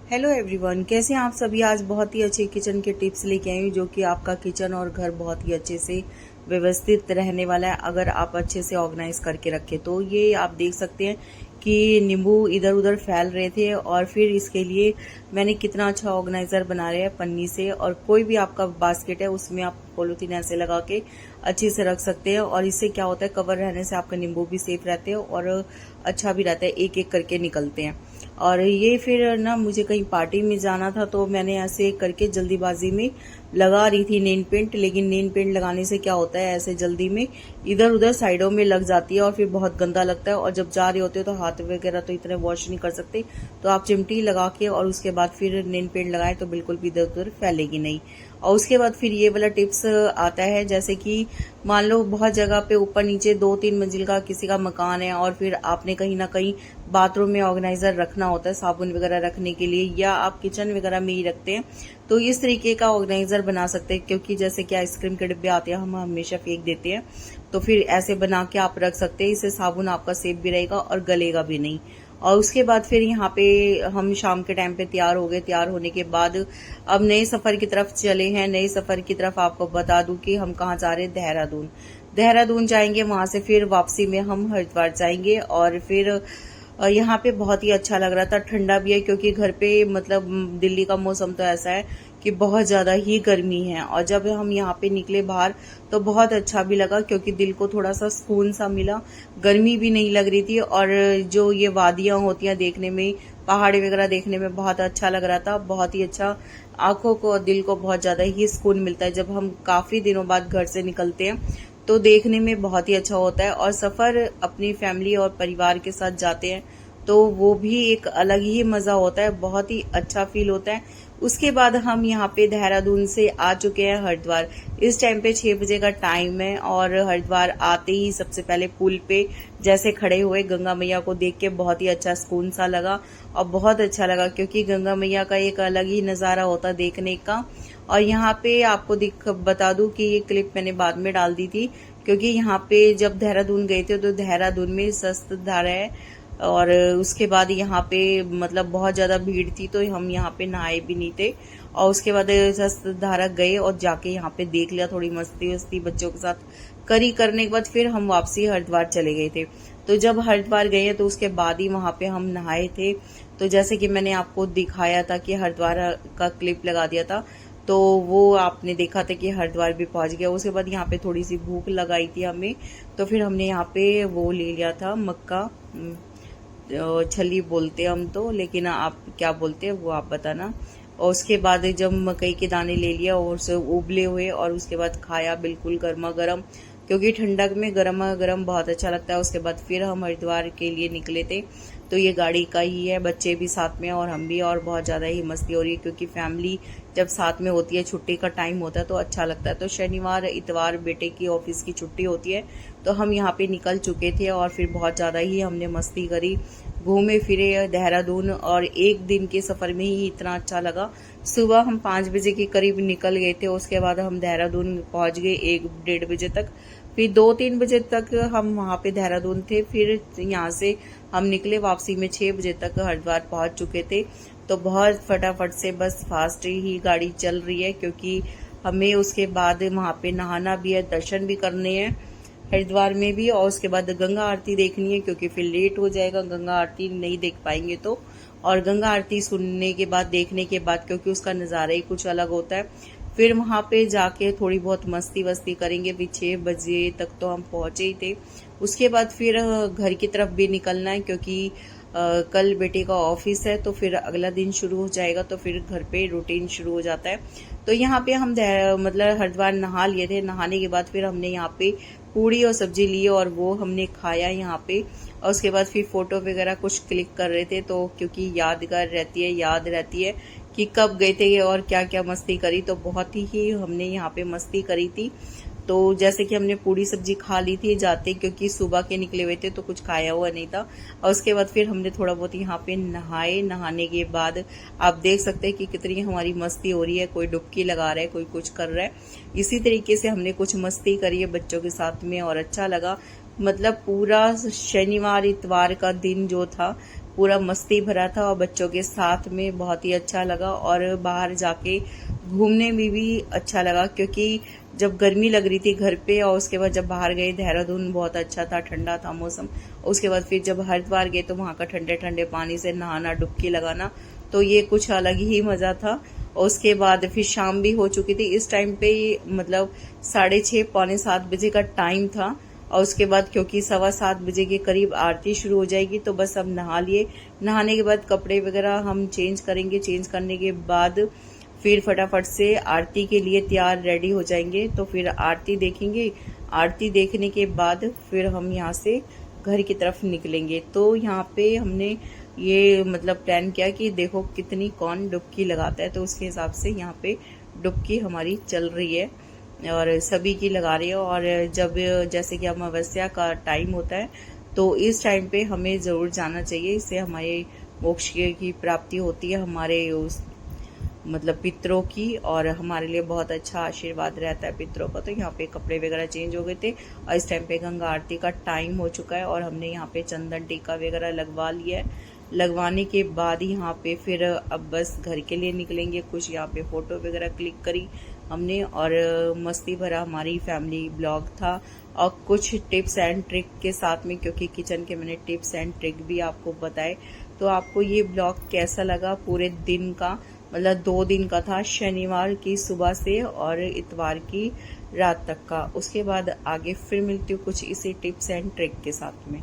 Hello everyone, कैसे हैं आप सभी। आज बहुत ही अच्छे किचन के टिप्स लेके आई हूँ जो कि आपका किचन और घर बहुत ही अच्छे से व्यवस्थित रहने वाला है अगर आप अच्छे से ऑर्गेनाइज करके रखें। तो ये आप देख सकते हैं कि नींबू इधर उधर फैल रहे थे और फिर इसके लिए मैंने कितना अच्छा ऑर्गेनाइजर बना रहा है पन्नी से। और कोई भी आपका बास्केट है उसमें आप पॉलिथीन ऐसे लगा के अच्छे से रख सकते हैं और इससे क्या होता है, कवर रहने से आपका नींबू भी सेफ रहते हैं और अच्छा भी रहता है, एक एक करके निकलते हैं। और ये फिर ना मुझे कहीं पार्टी में जाना था तो मैंने ऐसे करके जल्दीबाजी में लगा रही थी नेल पेंट, लेकिन नेल पेंट लगाने से क्या होता है, ऐसे जल्दी में इधर उधर साइडों में लग जाती है और फिर बहुत गंदा लगता है। और जब जा रहे होते हो तो हाथ वगैरह तो इतने वॉश नहीं कर सकते, तो आप चिमटी लगा के और उसके बाद फिर नेल पेंट लगाए तो बिल्कुल भी इधर उधर फैलेगी नहीं। और उसके बाद फिर ये वाला टिप्स आता है, जैसे कि मान लो बहुत जगह पे ऊपर नीचे 2-3 मंजिल का किसी का मकान है और फिर आपने कहीं ना कहीं बाथरूम में ऑर्गेनाइजर रखना होता है साबुन वगैरह रखने के लिए, या आप किचन वगैरह में ही रखते हैं, तो इस तरीके का ऑर्गेनाइजर बना सकते हैं। क्योंकि जैसे कि आइसक्रीम के डिब्बे आते हैं हम हमेशा फेंक देते हैं, तो फिर ऐसे बना के आप रख सकते हैं। इससे साबुन आपका सेफ भी रहेगा और गलेगा भी नहीं। और उसके बाद फिर यहाँ पे हम शाम के टाइम पे तैयार हो गए। तैयार होने के बाद अब नए सफर की तरफ चले हैं। नए सफर की तरफ आपको बता दूं कि हम कहाँ जा रहे हैं, देहरादून। देहरादून जाएंगे, वहां से फिर वापसी में हम हरिद्वार जाएंगे। और फिर यहाँ पे बहुत ही अच्छा लग रहा था, ठंडा भी है क्योंकि घर पे मतलब दिल्ली का मौसम तो ऐसा है कि बहुत ज्यादा ही गर्मी है। और जब हम यहाँ पे निकले बाहर तो बहुत अच्छा भी लगा क्योंकि दिल को थोड़ा सा सुकून सा मिला, गर्मी भी नहीं लग रही थी। और जो ये वादियां होती हैं देखने में, पहाड़ वगैरह देखने में बहुत अच्छा लग रहा था, बहुत ही अच्छा। आंखों को और दिल को बहुत ज्यादा ही सुकून मिलता है जब हम काफी दिनों बाद घर से निकलते हैं, तो देखने में बहुत ही अच्छा होता है। और सफर अपनी फैमिली और परिवार के साथ जाते हैं तो वो भी एक अलग ही मजा होता है, बहुत ही अच्छा फील होता है। उसके बाद हम यहाँ पे देहरादून से आ चुके हैं हरिद्वार। इस टाइम पे 6 बजे का टाइम है और हरिद्वार आते ही सबसे पहले पुल पे जैसे खड़े हुए गंगा मैया को देख के बहुत ही अच्छा सुकून सा लगा और बहुत अच्छा लगा क्योंकि गंगा मैया का एक अलग ही नजारा होता देखने का। और यहाँ पे आपको बता दूं कि ये क्लिप मैंने बाद में डाल दी थी क्योंकि यहाँ पे जब देहरादून गए थे तो देहरादून में शस्त्रधारा है और उसके बाद यहाँ पे मतलब बहुत ज्यादा भीड़ थी तो हम यहाँ पे नहाए भी नहीं थे। और उसके बाद शस्त्रधारा गए और जाके यहाँ पे देख लिया, थोड़ी मस्ती वस्ती बच्चों के साथ करी। करने के बाद फिर हम वापसी हरिद्वार चले गए थे। तो जब हरिद्वार गए तो उसके बाद ही वहां पे हम नहाए थे। तो जैसे कि मैंने आपको दिखाया था कि हरिद्वार का क्लिप लगा दिया था, तो वो आपने देखा था कि हरिद्वार भी पहुंच गया। उसके बाद यहाँ पे थोड़ी सी भूख लगाई थी हमें, तो फिर हमने यहाँ पे वो ले लिया था मक्का, छली बोलते हैं हम तो, लेकिन आप क्या बोलते हैं वो आप बताना। और उसके बाद जब मकई के दाने ले लिया और उसे उबले हुए और उसके बाद खाया बिल्कुल गर्मा गर्म, क्योंकि ठंडक में गर्मा गर्म बहुत अच्छा लगता है। उसके बाद फिर हम हरिद्वार के लिए निकले थे। तो ये गाड़ी का ही है, बच्चे भी साथ में और हम भी, और बहुत ज्यादा ही मस्ती हो रही है क्योंकि फैमिली जब साथ में होती है, छुट्टी का टाइम होता है तो अच्छा लगता है। तो शनिवार इतवार बेटे की ऑफिस की छुट्टी होती है तो हम यहाँ पे निकल चुके थे और फिर बहुत ज्यादा ही हमने मस्ती करी, घूमे फिरे देहरादून। और एक दिन के सफर में ही इतना अच्छा लगा। सुबह हम 5 बजे के करीब निकल गए थे, उसके बाद हम देहरादून पहुंच गए 1-1:30 बजे तक। फिर 2-3 बजे तक हम वहां पे देहरादून थे। फिर यहाँ से हम निकले, वापसी में 6 बजे तक हरिद्वार पहुंच चुके थे। तो बहुत फटाफट से बस फास्ट ही गाड़ी चल रही है क्योंकि हमें उसके बाद वहां पे नहाना भी है, दर्शन भी करने हैं हरिद्वार में भी, और उसके बाद गंगा आरती देखनी है क्योंकि फिर लेट हो जाएगा, गंगा आरती नहीं देख पाएंगे तो। और गंगा आरती सुनने के बाद, देखने के बाद, क्योंकि उसका नजारा ही कुछ अलग होता है, फिर वहां पे जाके थोड़ी बहुत मस्ती वस्ती करेंगे। फिर 6 बजे तक तो हम पहुंचे ही थे। उसके बाद फिर घर की तरफ भी निकलना है क्योंकि कल बेटे का ऑफिस है तो फिर अगला दिन शुरू हो जाएगा, तो फिर घर पे रूटीन शुरू हो जाता है। तो यहाँ पे हम मतलब हरिद्वार नहा लिए थे। नहाने के बाद फिर हमने यहाँ पे पूड़ी और सब्जी ली और वो हमने खाया यहाँ पे। और उसके बाद फिर फोटो वगैरह कुछ क्लिक कर रहे थे, तो क्योंकि यादगार रहती है, याद रहती है कि कब गए थे और क्या क्या मस्ती करी। तो बहुत ही हमने यहाँ पे मस्ती करी थी। तो जैसे कि हमने पूरी सब्जी खा ली थी जाते, क्योंकि सुबह के निकले हुए थे तो कुछ खाया हुआ नहीं था। और उसके बाद फिर हमने थोड़ा बहुत यहाँ पे नहाए। नहाने के बाद आप देख सकते हैं कि कितनी हमारी मस्ती हो रही है, कोई डुबकी लगा रहा है, कोई कुछ कर रहा है। इसी तरीके से हमने कुछ मस्ती करी है बच्चों के साथ में और अच्छा लगा। मतलब पूरा शनिवार इतवार का दिन जो था पूरा मस्ती भरा था और बच्चों के साथ में बहुत ही अच्छा लगा। और बाहर जाके घूमने में भी अच्छा लगा, क्योंकि जब गर्मी लग रही थी घर पे और उसके बाद जब बाहर गए देहरादून बहुत अच्छा था, ठंडा था मौसम। उसके बाद फिर जब हरिद्वार गए तो वहाँ का ठंडे ठंडे पानी से नहाना, डुबकी लगाना, तो ये कुछ अलग ही मजा था। और उसके बाद फिर शाम भी हो चुकी थी। इस टाइम पे मतलब 6:30 पौने 7 बजे का टाइम था। और उसके बाद क्योंकि 7:15 बजे के करीब आरती शुरू हो जाएगी, तो बस अब नहा लिए। नहाने के बाद कपड़े वगैरह हम चेंज करेंगे। चेंज करने के बाद फिर फटाफट से आरती के लिए तैयार रेडी हो जाएंगे। तो फिर आरती देखेंगे। आरती देखने के बाद फिर हम यहाँ से घर की तरफ निकलेंगे। तो यहाँ पे हमने ये मतलब प्लान किया कि देखो कितनी कौन डुबकी लगाता है, तो उसके हिसाब से यहाँ पे डुबकी हमारी चल रही है और सभी की लगा रही है। और जब जैसे कि अमावस्या का टाइम होता है, तो इस टाइम पे हमें ज़रूर जाना चाहिए। इससे हमारे मोक्ष की प्राप्ति होती है, हमारे उस मतलब पितरों की, और हमारे लिए बहुत अच्छा आशीर्वाद रहता है पितरों का। तो यहाँ पे कपड़े वगैरह चेंज हो गए थे और इस टाइम पे गंगा आरती का टाइम हो चुका है और हमने यहाँ पे चंदन टीका वगैरह लगवा लिया है। लगवाने के बाद ही यहाँ पे फिर अब बस घर के लिए निकलेंगे। कुछ यहाँ पे फोटो वगैरह क्लिक करी हमने और मस्ती भरा हमारी फैमिली ब्लॉग था। और कुछ टिप्स एंड ट्रिक के साथ में, क्योंकि किचन के मैंने टिप्स एंड ट्रिक भी आपको बताए। तो आपको ये ब्लॉग कैसा लगा? पूरे दिन का मतलब 2 दिन का था, शनिवार की सुबह से और इतवार की रात तक का। उसके बाद आगे फिर मिलती हूँ कुछ इसी टिप्स एंड ट्रिक के साथ में।